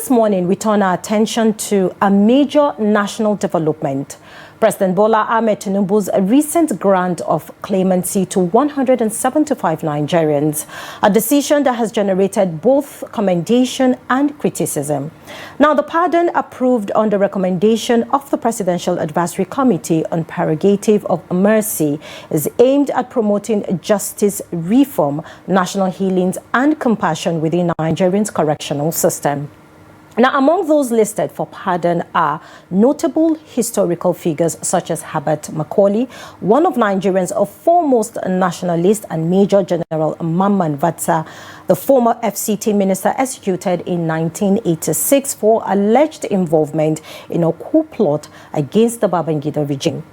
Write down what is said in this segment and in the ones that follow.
this morning, we turn our attention to a major national development. President Bola Ahmed Tinubu's recent grant of clemency to 175 Nigerians, a decision that has generated both commendation and criticism. Now, the pardon approved on the recommendation of the Presidential Advisory Committee on Prerogative of Mercy is aimed at promoting justice, reform, national healings, and compassion within Nigeria's correctional system. Now, among those listed for pardon are notable historical figures such as Herbert Macaulay, one of Nigeria's foremost nationalists, and Major General Mamman Vatsa, the former FCT minister executed in 1986 for alleged involvement in a coup plot against the Babangida regime.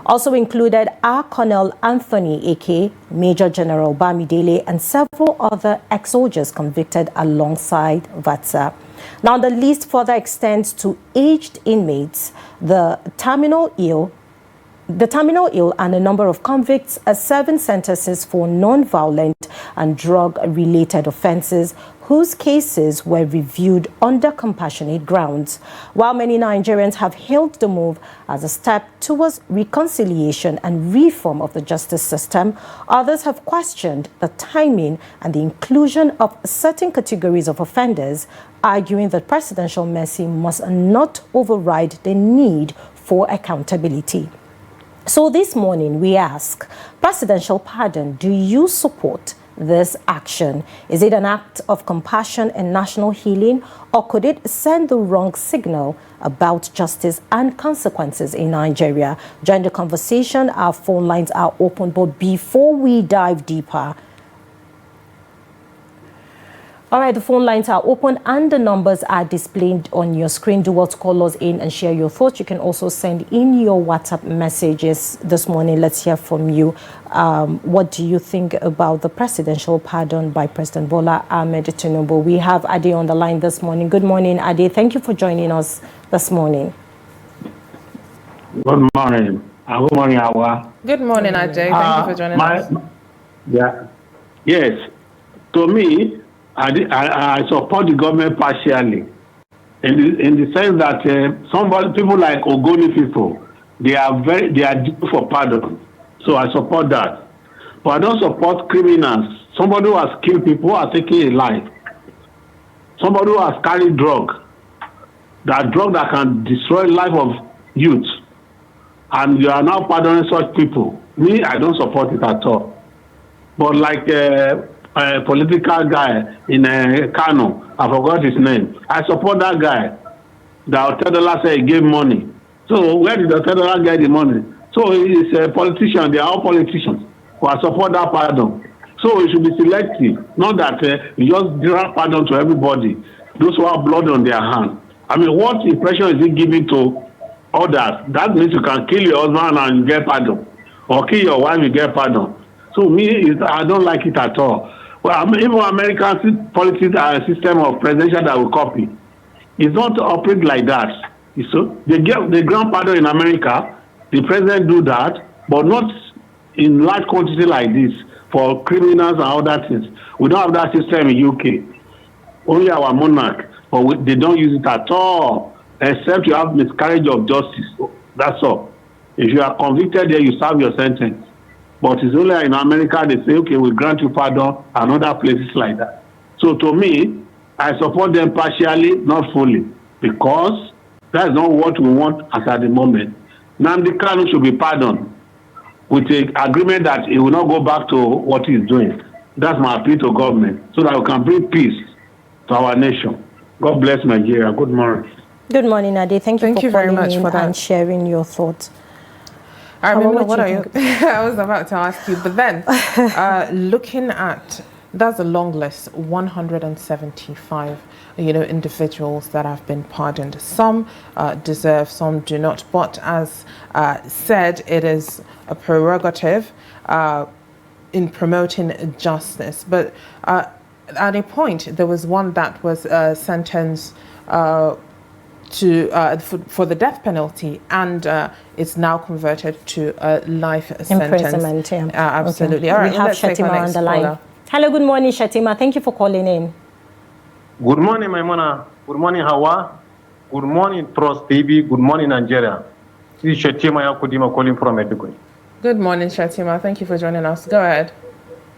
Also included are Colonel Anthony Eke, Major General Bamidele, and several other ex-soldiers convicted alongside Vatsa. Now, the list further extends to aged inmates, the terminal ill, and a number of convicts serving sentences for non-violent and drug-related offenses whose cases were reviewed under compassionate grounds. While many Nigerians have hailed the move as a step towards reconciliation and reform of the justice system, others have questioned the timing and the inclusion of certain categories of offenders, arguing that presidential mercy must not override the need for accountability. So this morning we ask, presidential pardon, do you support this action? Is it an act of compassion and national healing, or could it send the wrong signal about justice and consequences in Nigeria? Join the conversation. Our phone lines are open, but before we dive deeper, all right, the phone lines are open and the numbers are displayed on your screen. Do well to call us in and share your thoughts. You can also send in your WhatsApp messages this morning. Let's hear from you. What do you think about the presidential pardon by President Bola Ahmed Tinubu? We have Ade on the line this morning. Good morning, Ade. Thank you for joining us this morning. Good morning. Good morning, Hauwa. Good morning, Ade. Thank you for joining us. Yeah. Yes. To me, I support the government partially, in the sense that people like Ogoni people, they are due for pardon. So I support that, but I don't support criminals. Somebody who has killed people, who has taken a life, somebody who has carried drug that can destroy life of youth, and you are now pardoning such people. Me, I don't support it at all. But like a political guy in Kano, I forgot his name. I support that guy. The Otedola said he gave money. So where did Otedola get the money? So he's a politician. They are all politicians. But I support that pardon. So it should be selective, not that you just grant pardon to everybody. Those who have blood on their hands. I mean, what impression is he giving to others? That means you can kill your husband and you get pardon, or kill your wife, you get pardon. So me, I don't like it at all. Well, even American politics are a system of presidential that will copy. It's not operate like that. So they grant pardon in America. The president do that, but not in large quantity like this for criminals and other things. We don't have that system in UK. Only our monarch, but they don't use it at all, except you have miscarriage of justice. That's all. If you are convicted there, you serve your sentence. But it's only in America they say, okay, we grant you pardon, and other places like that. So to me, I support them partially, not fully, because that's not what we want as at the moment. Nnamdi Kanu should be pardoned with an agreement that he will not go back to what he's doing. That's my appeal to government, so that we can bring peace to our nation. God bless Nigeria. Good morning. Good morning, Ade. Thank you for very calling much in for that and sharing your thoughts. I remember what are you? I was about to ask you, but then looking at, that's a long list, 175, individuals that have been pardoned. Some deserve, some do not. But as said, it is a prerogative in promoting justice. But at a point, there was one that was sentenced for the death penalty, and it's now converted to a life sentence. Yeah. Absolutely. Okay. All right, we have Shatima on the line. Hello, good morning, Shatima. Thank you for calling in. Good morning, Maimuna. Good morning, Hauwa. Good morning, Trust TV. Good morning, Nigeria. This is Shatima Yakudima calling from Edugui. Good morning, Shatima. Thank you for joining us. Go ahead.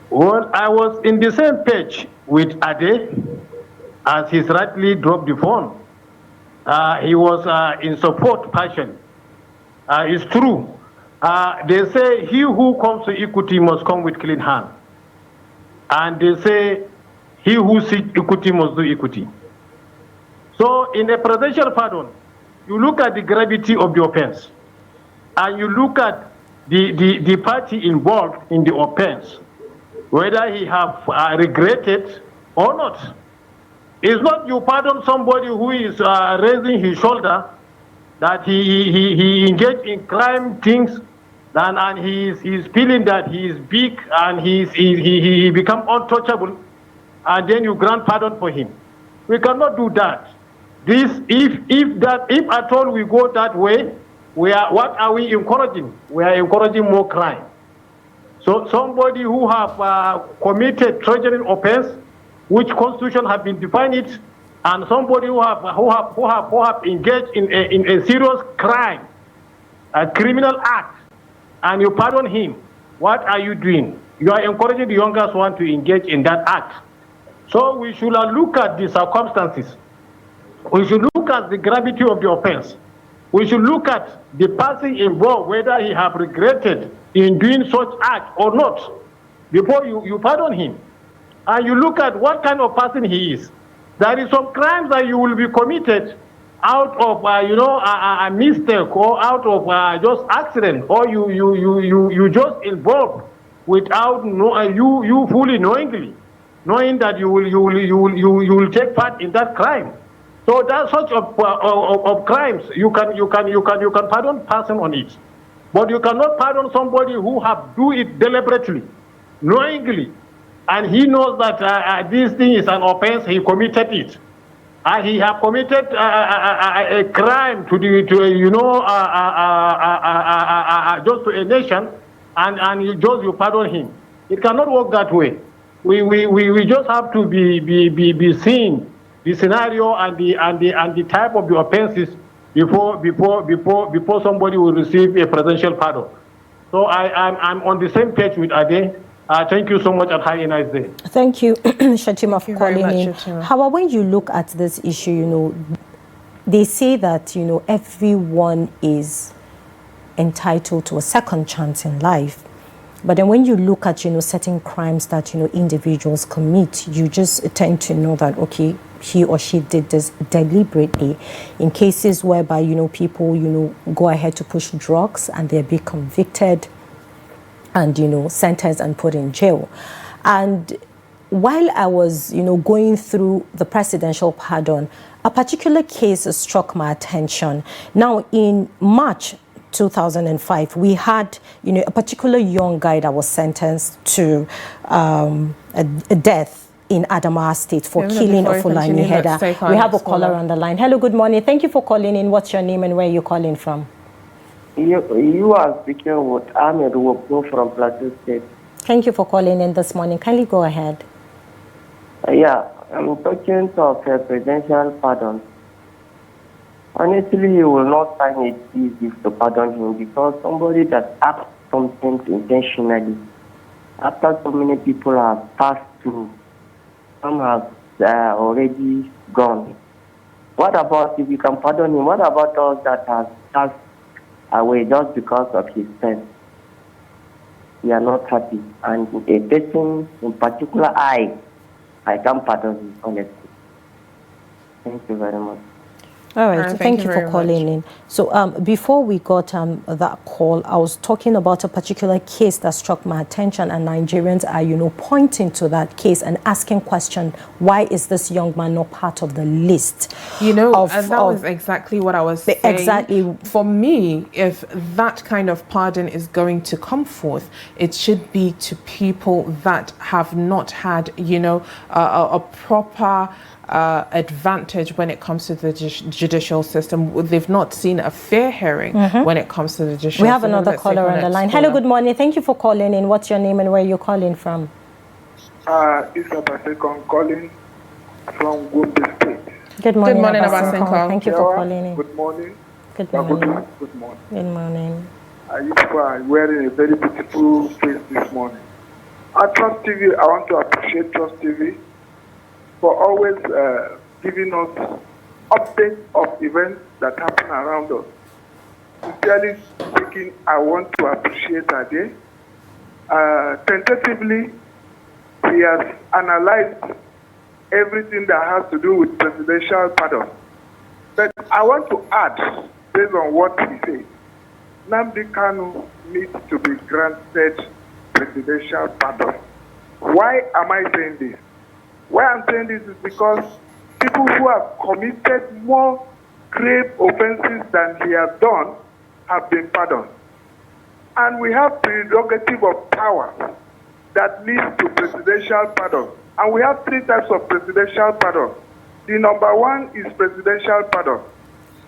Well, I was in the same page with Ade as he's rightly dropped the phone. He was in support passion. It's true. They say he who comes to equity must come with clean hand. And they say he who seeks equity must do equity. So in a presidential pardon, you look at the gravity of the offense and you look at the party involved in the offense, whether he have regretted or not. It's not you pardon somebody who is raising his shoulder that he engaged in crime things, and he's feeling that he is big and he become untouchable, and then you grant pardon for him. We cannot do that. This if at all we go that way, what are we encouraging? We are encouraging more crime. So somebody who have committed treachery offense, which Constitution have been defined it, and somebody who have engaged in a serious crime, a criminal act, and you pardon him, what are you doing? You are encouraging the youngest one to engage in that act. So we should look at the circumstances. We should look at the gravity of the offense. We should look at the person involved, whether he have regretted in doing such act or not, before you pardon him. And you look at what kind of person he is. There is some crimes that you will be committed out of a mistake, or out of just accident, or you just involved without you fully knowing that you will take part in that crime. So that such of crimes you can pardon person on it, but you cannot pardon somebody who have do it deliberately, knowingly, and he knows that this thing is an offense. He committed it. He have committed a crime just to a nation, and you pardon him. It cannot work that way. We just have to be seeing the scenario and the type of the offenses before somebody will receive a presidential pardon. So I'm on the same page with Ade. Thank you so much, and have a nice day. Thank you, Shatima, for calling in. Shatima. However, when you look at this issue, they say that, everyone is entitled to a second chance in life. But then when you look at, certain crimes that, individuals commit, you just tend to know that, okay, he or she did this deliberately. In cases whereby, people, go ahead to push drugs and they're being convicted and, sentenced and put in jail. And while I was, going through the presidential pardon, a particular case struck my attention. Now, in March 2005, we had, a particular young guy that was sentenced to a death in Adamawa State for killing a Fulani header. We have a caller on the line. Hello, good morning. Thank you for calling in. What's your name and where are you calling from? You are speaking with Ahmed Woko from Plateau State. Thank you for calling in this morning. Kindly go ahead. Yeah, I'm talking of a presidential pardon. Honestly, you will not find it easy to pardon him, because somebody that acts something intentionally, after so many people have passed through, some have already gone. What about if you can pardon him? What about us that have passed away just because of his sin? We are not happy. And a person in particular, I can't pardon him, honestly. Thank you very much. All right, thank you for calling in. So before we got that call, I was talking about a particular case that struck my attention, and Nigerians are, pointing to that case and asking question, why is this young man not part of the list? And that was exactly what I was saying. Exactly. For me, if that kind of pardon is going to come forth, it should be to people that have not had, a proper advantage when it comes to the judicial system. They've not seen a fair hearing when it comes to the judicial system. We have another caller on the line. Hello, good morning. Thank you for calling in. What's your name and where are you calling from? It's Abasek calling from Gombe State. Good morning, Abasinko. Thank you for calling in. Good morning. Good morning. Bagudu, good morning. Good morning. You are wearing a very beautiful face this morning. At Trust TV, I want to appreciate Trust TV for always giving us updates of events that happen around us. Sincerely speaking, I want to appreciate Ade. Tentatively, he has analyzed everything that has to do with presidential pardon. But I want to add, based on what he said, Nnamdi Kanu needs to be granted presidential pardon. Why am I saying this? Why I'm saying this is because people who have committed more grave offenses than he has done have been pardoned. And we have prerogative of power that leads to presidential pardon. And we have three types of presidential pardon. The number one is presidential pardon.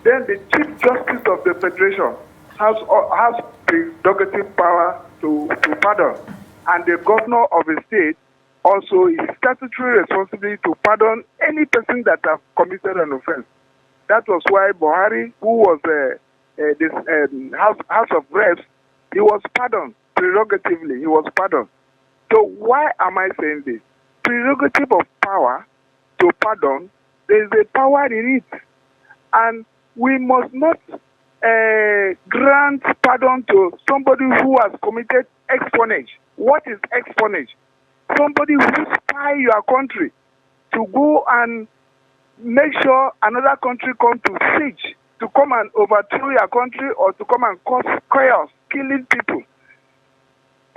Then the Chief Justice of the Federation has prerogative power to pardon. And the governor of a state also is statutory responsibility to pardon any person that have committed an offense. That was why Buhari, who was this House of Reps, he was pardoned prerogatively. He was pardoned. So why am I saying this? Prerogative of power to pardon, there is a power in it. And we must not grant pardon to somebody who has committed espionage. What is espionage? Somebody who spy your country to go and make sure another country come to siege, to come and overthrow your country or to come and cause chaos, killing people.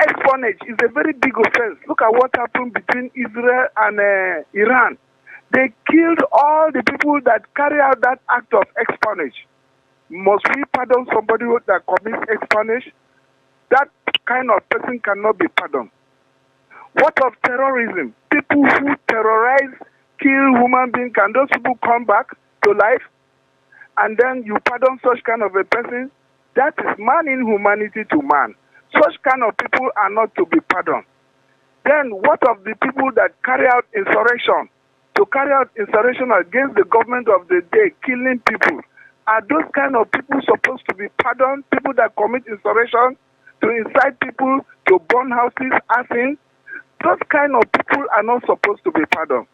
Espionage is a very big offense. Look at what happened between Israel and Iran. They killed all the people that carry out that act of espionage. Must we pardon somebody that commits espionage? That kind of person cannot be pardoned. What of terrorism? People who terrorize, kill human beings, can those people come back to life? And then you pardon such kind of a person? That is man inhumanity to man. Such kind of people are not to be pardoned. Then what of the people that carry out insurrection? To carry out insurrection against the government of the day, killing people. Are those kind of people supposed to be pardoned? People that commit insurrection, to incite people to burn houses, arson? Those kind of people are not supposed to be pardoned.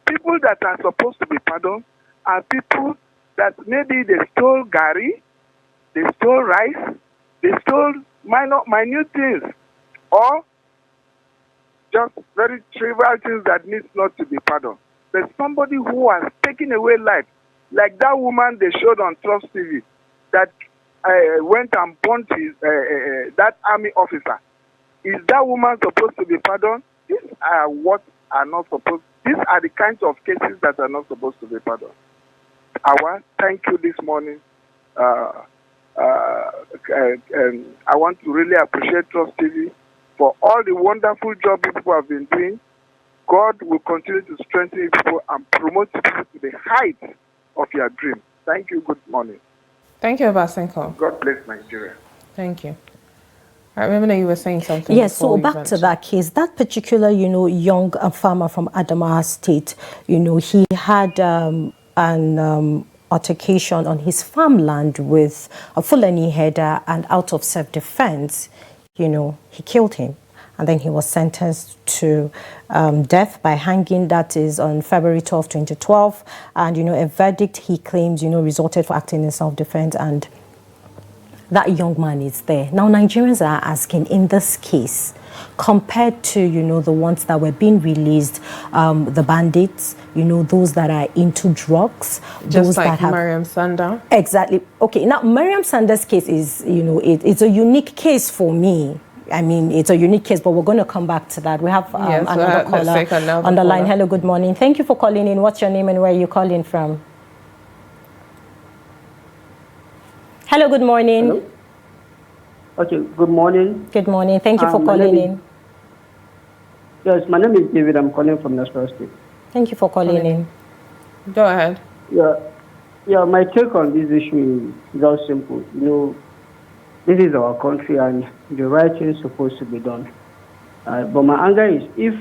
People that are supposed to be pardoned are people that maybe they stole gari, they stole rice, they stole minute things, or just very trivial things that needs not to be pardoned. But somebody who has taken away life, like that woman they showed on Trust TV, that went and burnt that army officer. Is that woman supposed to be pardoned? These are what are not supposed. These are the kinds of cases that are not supposed to be pardoned. Hauwa, thank you this morning. I want to really appreciate Trust TV for all the wonderful job people have been doing. God will continue to strengthen people and promote people to the height of your dream. Thank you. Good morning. Thank you, Abasinko. God bless Nigeria. Thank you. I remember you were saying something. Yes, so back to that case, that particular, young farmer from Adamawa State, he had an altercation on his farmland with a Fulani herder, and out of self-defense, he killed him. And then he was sentenced to death by hanging. That is on February 12, 2012. And, a verdict, he claims, resulted for acting in self-defense. And that young man is there. Now, Nigerians are asking, in this case, compared to, the ones that were being released, the bandits, those that are into drugs. Just those like that have Mariam Sanda. Exactly. Okay, now, Mariam Sanda's case is, it's a unique case for me. I mean, it's a unique case, but we're going to come back to that. We have another caller on the line. Hello, good morning. Thank you for calling in. What's your name and where are you calling from? Hello, good morning. Hello? Okay, good morning. Good morning. Thank you for calling in. Yes, my name is David. I'm calling from Nasarawa State. Thank you for calling in. Go ahead. Yeah, my take on this issue is very simple. This is our country and the right thing is supposed to be done. But my anger is if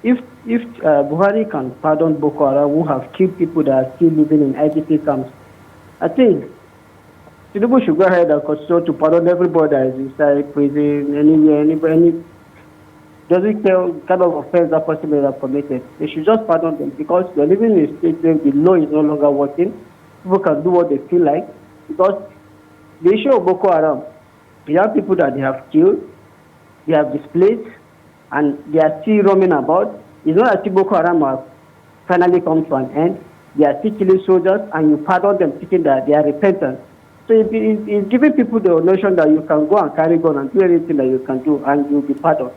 if Buhari can pardon Boko Haram who have killed people that are still living in IDP camps, I think tinubu should go ahead and continue to pardon everybody that is inside prison, any doesn't care kind of offense that person may have committed. They should just pardon them because they're living in a state where the law is no longer working. People can do what they feel like. Because the issue of Boko Haram, you have people that they have killed, they have displaced, and they are still roaming about. It's not that Boko Haram has finally come to an end. They are still killing soldiers, and you pardon them thinking that they are repentant. So it's giving people the notion that you can go and carry gun and do anything that you can do, and you'll be pardoned.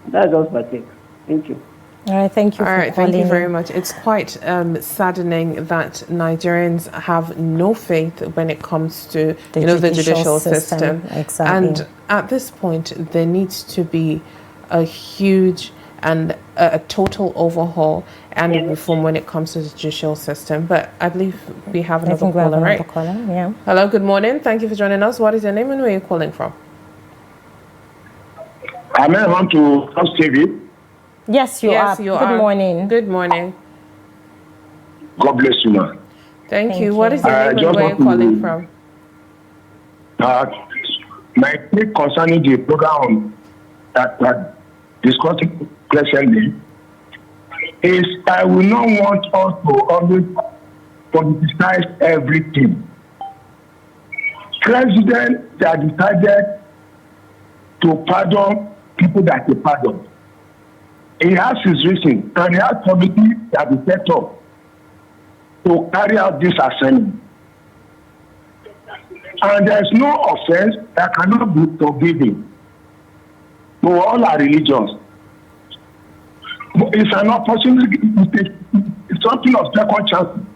That's just my take. Thank you. All right, thank you. All right, thank you very much. It's quite saddening that Nigerians have no faith when it comes to the judicial system. Exactly. And at this point, there needs to be a huge and a total overhaul and reform when it comes to the judicial system. But I believe we have another caller, right? Yeah. Hello, good morning. Thank you for joining us. What is your name and where are you calling from? I may want to first TV. Yes, you are. Good morning. Good morning. God bless you, man. Thank you. What is your name and where are you calling from? My take concerning the program that discussing presently is I will not want us to always politicize everything. President that decided to pardon people that he pardoned. He has his reason, and he has committee that is set up to carry out this assignment. And there is no offense that cannot be forgiven to all our religions. It's an opportunity, it's something of second chance.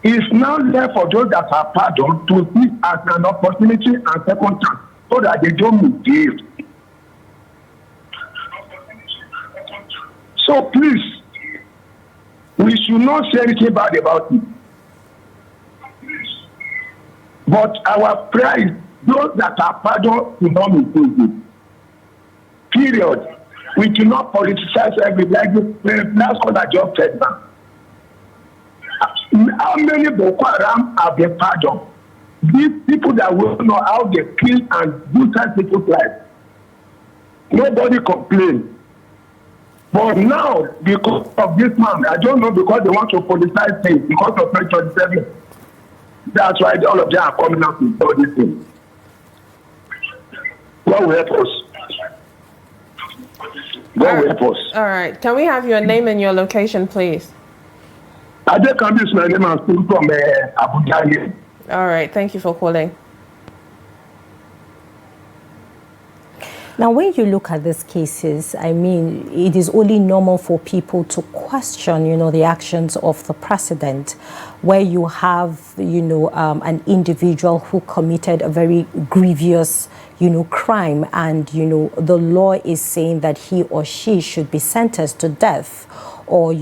It's now left for those that are pardoned to see as an opportunity and second chance so that they don't misbehave. So please, we should not say anything bad about it. But our prayer is those that are pardoned to not misbehave. Period. We do not politicize everything. That's what I just said now. How many Boko Haram have been pardoned? These people that will know how they kill and brutalize people's lives. Nobody complains. But now, because of this man, I don't know, because they want to politicize things, because of 2027, that's why all of them are coming out with all these things. God will help us. God will help us. All right. Can we have your name and your location, please? I just come this my name and speak from Abuja here. All right. Thank you for calling. Now, when you look at these cases, I mean, it is only normal for people to question, the actions of the president, where you have, an individual who committed a very grievous, crime, and, the law is saying that he or she should be sentenced to death or,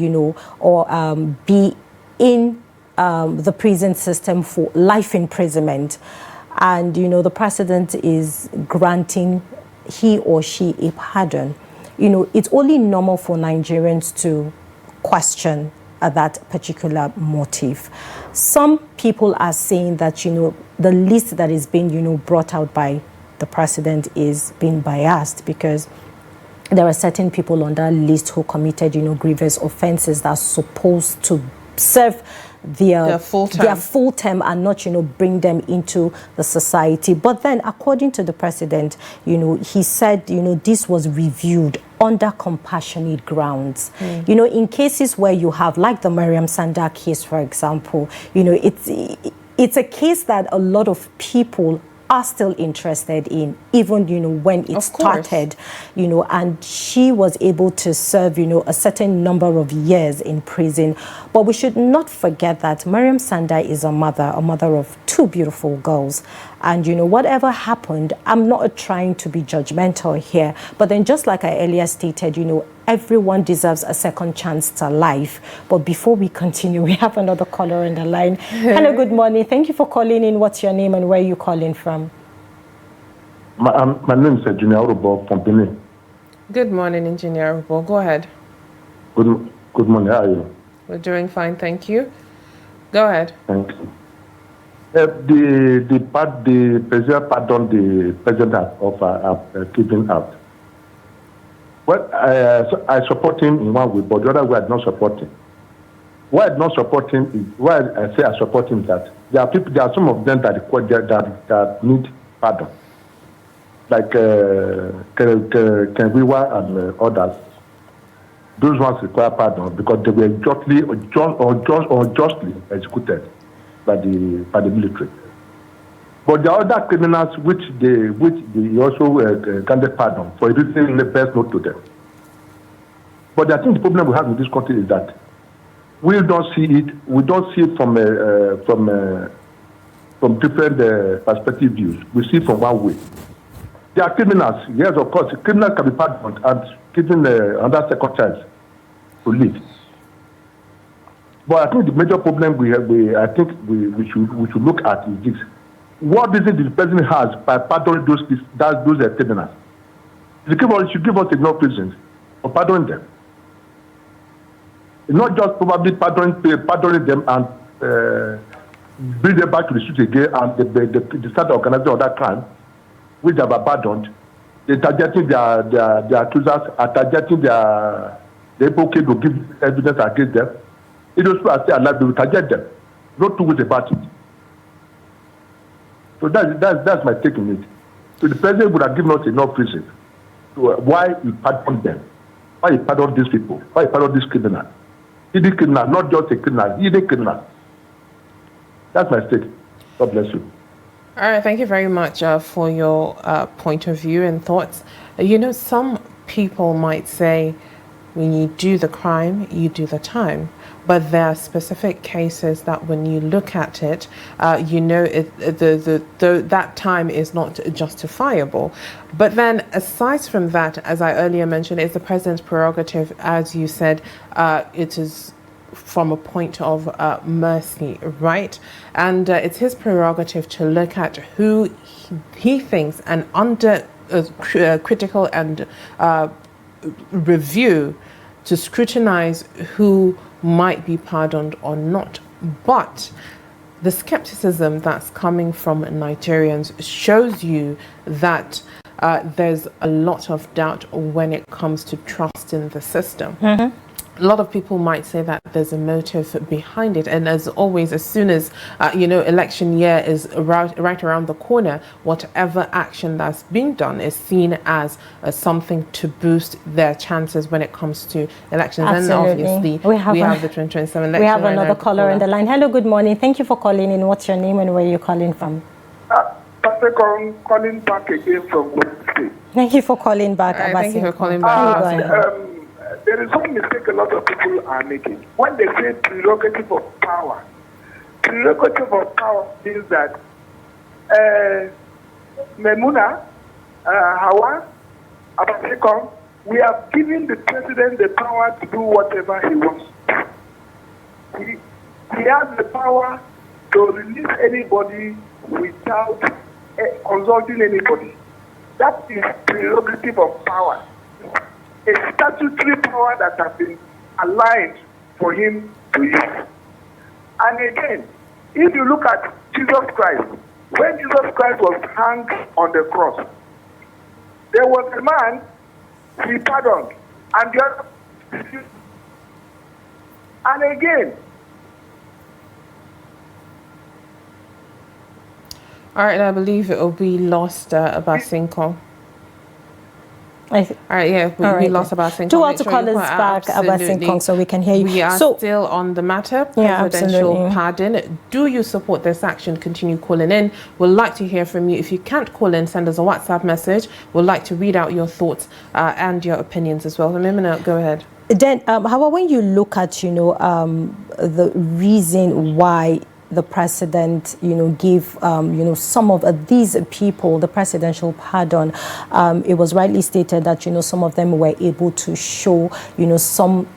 be in the prison system for life imprisonment. And, the president is granting he or she a pardon. It's only normal for Nigerians to question that particular motive. Some people are saying that, the list that is being, brought out by the president is being biased because there are certain people on that list who committed, grievous offenses that are supposed to serve their full term and not, bring them into the society. But then, according to the president, he said, this was reviewed under compassionate grounds. In cases where you have, like the Mariam Sanda case, for example, it's a case that a lot of people are still interested in, even, when it started, and she was able to serve, a certain number of years in prison. But we should not forget that Mariam Sanda is a mother of two beautiful girls. And, whatever happened, I'm not trying to be judgmental here, but then just like I earlier stated, everyone deserves a second chance to life. But before we continue, we have another caller on the line. Hello, good morning. Thank you for calling in. What's your name and where are you calling from? My name is Engineer Urubo from Benin. Good morning, Engineer Urubo. Go ahead. Good morning. How are you? We're doing fine, thank you. Go ahead. Thank you. The president pardoned the president of keeping out. Well, I support him in one way, but the other way I do not support him. Why I do not support him is why I say I support him is that there are some of them that need pardon, like Kiyawa and others. Those ones require pardon because they were unjustly executed by the military. But there are other criminals which they also granted pardon for everything the best known to them. But I think the problem we have in this country is that we don't see it. We don't see it from different perspective views. We see it from one way. There are criminals. Yes, of course, criminals can be pardoned and given another second chance to live. But I think the major problem we should look at is this: what reason the president has by pardoning those criminals? He should give us enough reasons for pardoning them. It's not just probably pardoning them and bring them back to the street again and they start organizing other crime, which they have abandoned. They're targeting their accusers, are targeting their advocate to give evidence against them. If those people are still alive, they will target them. No two ways about it. So that's my take on it. So the president would have given us enough reason to why he pardoned them, why he pardoned these people, why he pardoned this criminal. He did criminal, not just a criminal. He did criminal. That's my take. God bless you. All right, thank you very much for your point of view and thoughts. Some people might say, when you do the crime, you do the time. But there are specific cases that when you look at it, that time is not justifiable. But then aside from that, as I earlier mentioned, it's the president's prerogative. As you said, it is from a point of mercy, right? And it's his prerogative to look at who he thinks and under critical and review to scrutinize who might be pardoned or not. But the skepticism that's coming from Nigerians shows you that there's a lot of doubt when it comes to trust in the system. Mm-hmm. A lot of people might say that there's a motive behind it, and as always, as soon as election year is right around the corner, whatever action that's being done is seen as something to boost their chances when it comes to elections. Absolutely. And obviously, we have the 2027 election. We have another caller on the line. Hello, good morning. Thank you for calling in. What's your name and where you're calling from? Pastor calling back again from Gombe State. Thank you for calling back. Thank you for calling back. There is one mistake a lot of people are making. When they say prerogative of power means that Maimuna, Hauwa, we have given the president the power to do whatever he wants. He has the power to release anybody without consulting anybody. That is prerogative of power. A statutory power that has been aligned for him to use. And again, if you look at Jesus Christ, when Jesus Christ was hanged on the cross, there was a man he pardoned, and the other. And again. All right, I believe it will be lost about Cinco. All right, yeah, we lost about Sing Kong. Do want to call us back about Sing Kong so we can hear you. We are still on the matter, presidential pardon. Do you support this action? Continue calling in. We'd like to hear from you. If you can't call in, send us a WhatsApp message. We'd like to read out your thoughts and your opinions as well. Maimuna, go ahead. Then, Hauwa, when you look at, the reason why the president, give, some of these people the presidential pardon. It was rightly stated that, some of them were able to show, some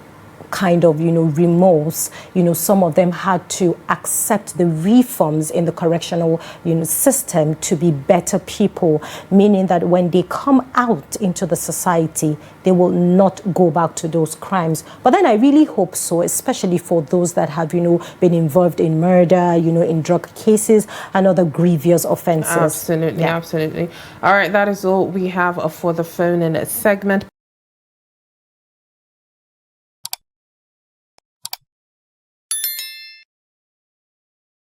kind of, remorse. Some of them had to accept the reforms in the correctional, system to be better people, meaning that when they come out into the society, they will not go back to those crimes. But then I really hope so, especially for those that have, been involved in murder, in drug cases and other grievous offenses. Absolutely, absolutely. All right, that is all we have for the phone-in segment.